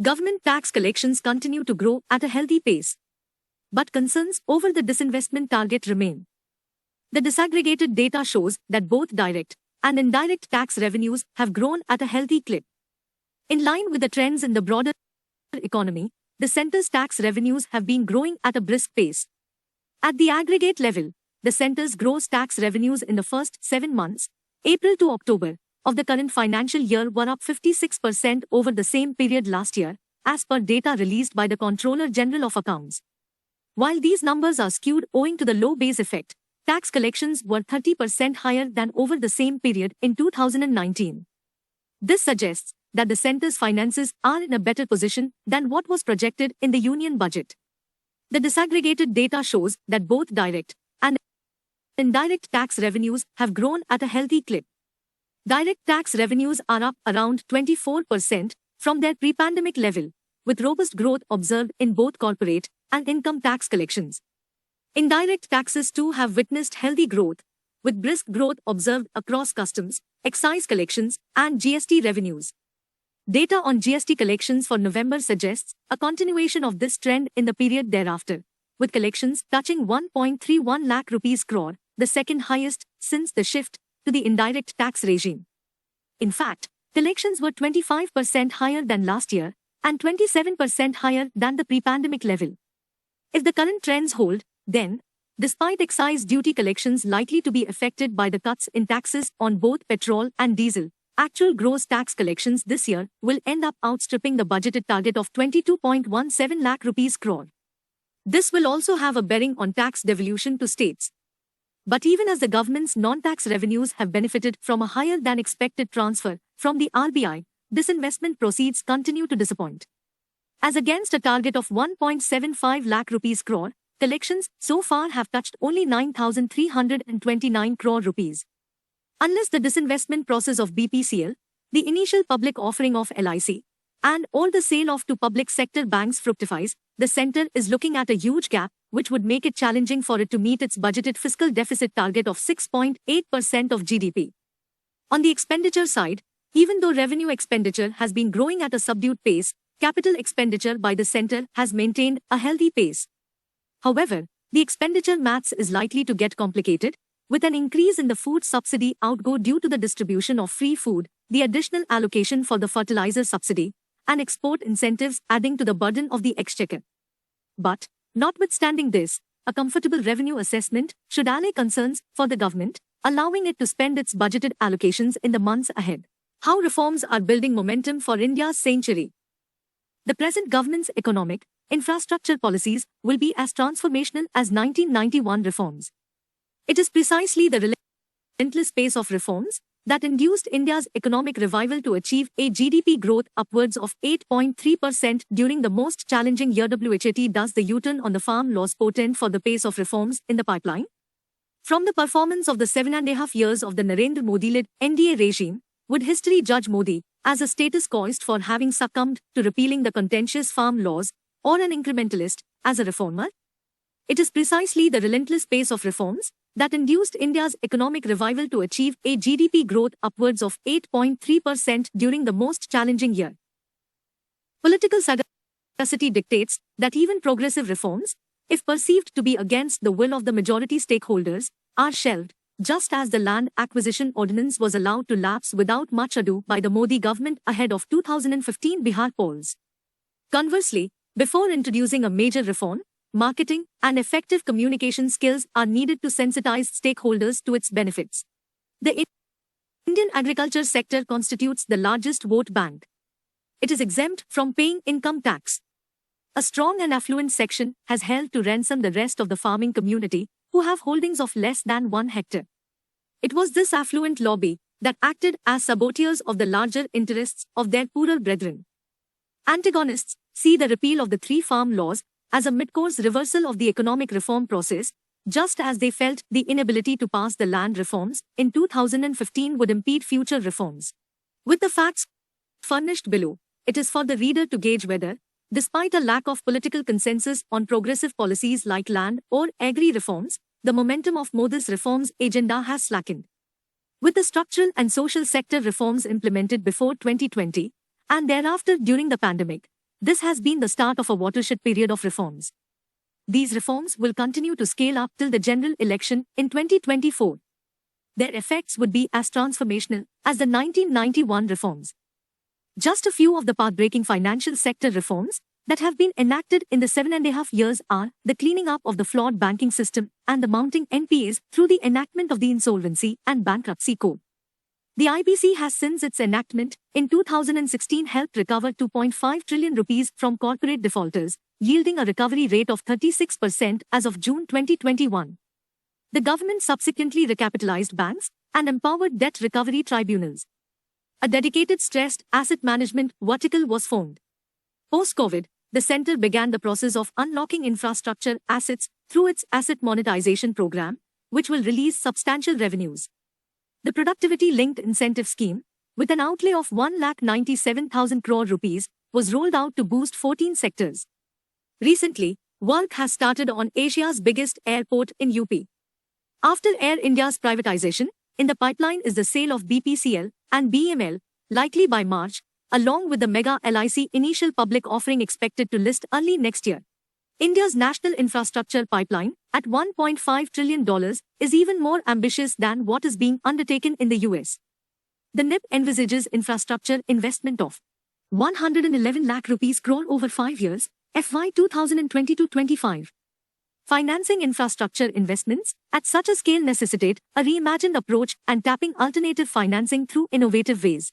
Government tax collections continue to grow at a healthy pace. But concerns over the disinvestment target remain. The disaggregated data shows that both direct and indirect tax revenues have grown at a healthy clip. In line with the trends in the broader economy, the centre's tax revenues have been growing at a brisk pace. At the aggregate level, the centre's gross tax revenues in the first 7 months, April to October, of the current financial year were up 56% over the same period last year, as per data released by the Controller General of Accounts. While these numbers are skewed owing to the low base effect, tax collections were 30% higher than over the same period in 2019. This suggests that the centre's finances are in a better position than what was projected in the union budget. The disaggregated data shows that both direct and indirect tax revenues have grown at a healthy clip. Direct tax revenues are up around 24% from their pre-pandemic level, with robust growth observed in both corporate and income tax collections. Indirect taxes too have witnessed healthy growth, with brisk growth observed across customs, excise collections, and GST revenues. Data on GST collections for November suggests a continuation of this trend in the period thereafter, with collections touching 1.31 lakh rupees crore, the second highest since the shift to the indirect tax regime. In fact, collections were 25% higher than last year and 27% higher than the pre-pandemic level. If the current trends hold, then, despite excise duty collections likely to be affected by the cuts in taxes on both petrol and diesel, actual gross tax collections this year will end up outstripping the budgeted target of 22.17 lakh rupees crore. This will also have a bearing on tax devolution to states. But even as the government's non-tax revenues have benefited from a higher than expected transfer from the RBI, disinvestment proceeds continue to disappoint. As against a target of 1.75 lakh rupees crore, collections so far have touched only 9,329 crore rupees. Unless the disinvestment process of BPCL, the initial public offering of LIC, and all the sale off to public sector banks fructifies, the centre is looking at a huge gap, which would make it challenging for it to meet its budgeted fiscal deficit target of 6.8% of GDP. On the expenditure side, even though revenue expenditure has been growing at a subdued pace, capital expenditure by the centre has maintained a healthy pace. However, the expenditure maths is likely to get complicated, with an increase in the food subsidy outgo due to the distribution of free food, the additional allocation for the fertilizer subsidy, and export incentives adding to the burden of the exchequer. But, notwithstanding this, a comfortable revenue assessment should allay concerns for the government, allowing it to spend its budgeted allocations in the months ahead. How reforms are building momentum for India's century. The present government's economic, infrastructure policies will be as transformational as 1991 reforms. It is precisely the relentless pace of reforms that induced India's economic revival to achieve a GDP growth upwards of 8.3% during the most challenging year. WHAT does the U-turn on the farm laws portend for the pace of reforms in the pipeline? From the performance of the 7.5 years of the Narendra Modi-led NDA regime, would history judge Modi as a status quoist for having succumbed to repealing the contentious farm laws, or an incrementalist as a reformer? It is precisely the relentless pace of reforms that induced India's economic revival to achieve a GDP growth upwards of 8.3% during the most challenging year. Political sagacity dictates that even progressive reforms, if perceived to be against the will of the majority stakeholders, are shelved, just as the Land Acquisition Ordinance was allowed to lapse without much ado by the Modi government ahead of 2015 Bihar polls. Conversely, before introducing a major reform, marketing and effective communication skills are needed to sensitize stakeholders to its benefits. The Indian agriculture sector constitutes the largest vote bank. It is exempt from paying income tax. A strong and affluent section has held to ransom the rest of the farming community, who have holdings of less than 1 hectare. It was this affluent lobby that acted as saboteurs of the larger interests of their poorer brethren. Antagonists see the repeal of the 3 farm laws as a mid-course reversal of the economic reform process, just as they felt the inability to pass the land reforms in 2015 would impede future reforms. With the facts furnished below, it is for the reader to gauge whether, despite a lack of political consensus on progressive policies like land or agri reforms, the momentum of Modi's reforms agenda has slackened. With the structural and social sector reforms implemented before 2020, and thereafter during the pandemic, This has been the start of a watershed period of reforms. These reforms will continue to scale up till the general election in 2024. Their effects would be as transformational as the 1991 reforms. Just a few of the path-breaking financial sector reforms that have been enacted in the 7.5 years are the cleaning up of the flawed banking system and the mounting NPAs through the enactment of the Insolvency and Bankruptcy Code. The IBC has since its enactment in 2016 helped recover 2.5 trillion rupees from corporate defaulters, yielding a recovery rate of 36% as of June 2021. The government subsequently recapitalized banks and empowered debt recovery tribunals. A dedicated stressed asset management vertical was formed. Post-COVID, the center began the process of unlocking infrastructure assets through its asset monetization program, which will release substantial revenues. The productivity-linked incentive scheme, with an outlay of 1,97,000 crore rupees, was rolled out to boost 14 sectors. Recently, work has started on Asia's biggest airport in UP. After Air India's privatization, in the pipeline is the sale of BPCL and BML, likely by March, along with the mega LIC initial public offering expected to list early next year. India's national infrastructure pipeline, at $1.5 trillion, is even more ambitious than what is being undertaken in the US. The NIP envisages infrastructure investment of 111 lakh rupees crore over 5 years, FY 2020-25. Financing infrastructure investments at such a scale necessitate a reimagined approach and tapping alternative financing through innovative ways.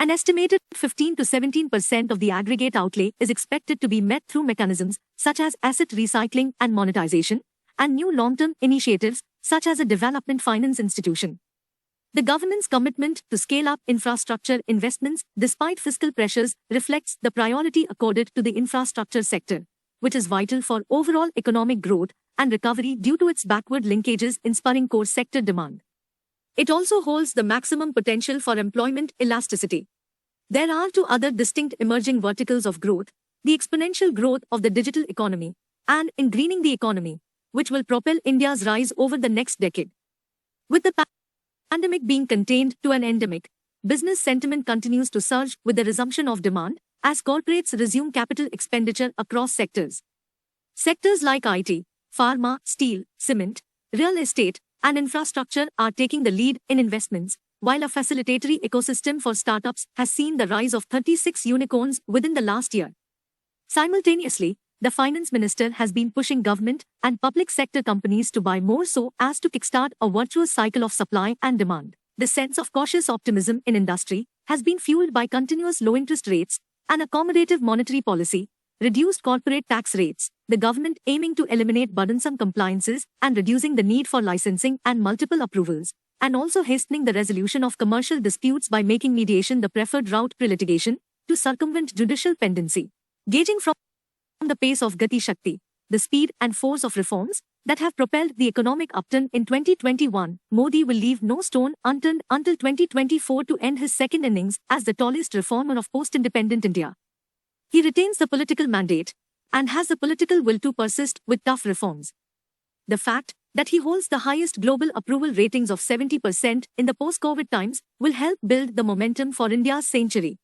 An estimated 15 to 17% of the aggregate outlay is expected to be met through mechanisms such as asset recycling and monetization, and new long-term initiatives such as a development finance institution. The government's commitment to scale up infrastructure investments despite fiscal pressures reflects the priority accorded to the infrastructure sector, which is vital for overall economic growth and recovery due to its backward linkages in spurring core sector demand. It also holds the maximum potential for employment elasticity. There are two other distinct emerging verticals of growth: the exponential growth of the digital economy and in greening the economy, which will propel India's rise over the next decade. With the pandemic being contained to an endemic, business sentiment continues to surge with the resumption of demand as corporates resume capital expenditure across sectors. Sectors like IT, pharma, steel, cement, real estate, and infrastructure are taking the lead in investments, while a facilitatory ecosystem for startups has seen the rise of 36 unicorns within the last year. Simultaneously, the finance minister has been pushing government and public sector companies to buy more so as to kickstart a virtuous cycle of supply and demand. The sense of cautious optimism in industry has been fueled by continuous low interest rates, an accommodative monetary policy, reduced corporate tax rates, the government aiming to eliminate burdensome compliances and reducing the need for licensing and multiple approvals, and also hastening the resolution of commercial disputes by making mediation the preferred route pre-litigation to circumvent judicial pendency. Gauging from the pace of Gati Shakti, the speed and force of reforms that have propelled the economic upturn in 2021, Modi will leave no stone unturned until 2024 to end his second innings as the tallest reformer of post-independent India. He retains the political mandate and has the political will to persist with tough reforms. The fact that he holds the highest global approval ratings of 70% in the post-COVID times will help build the momentum for India's century.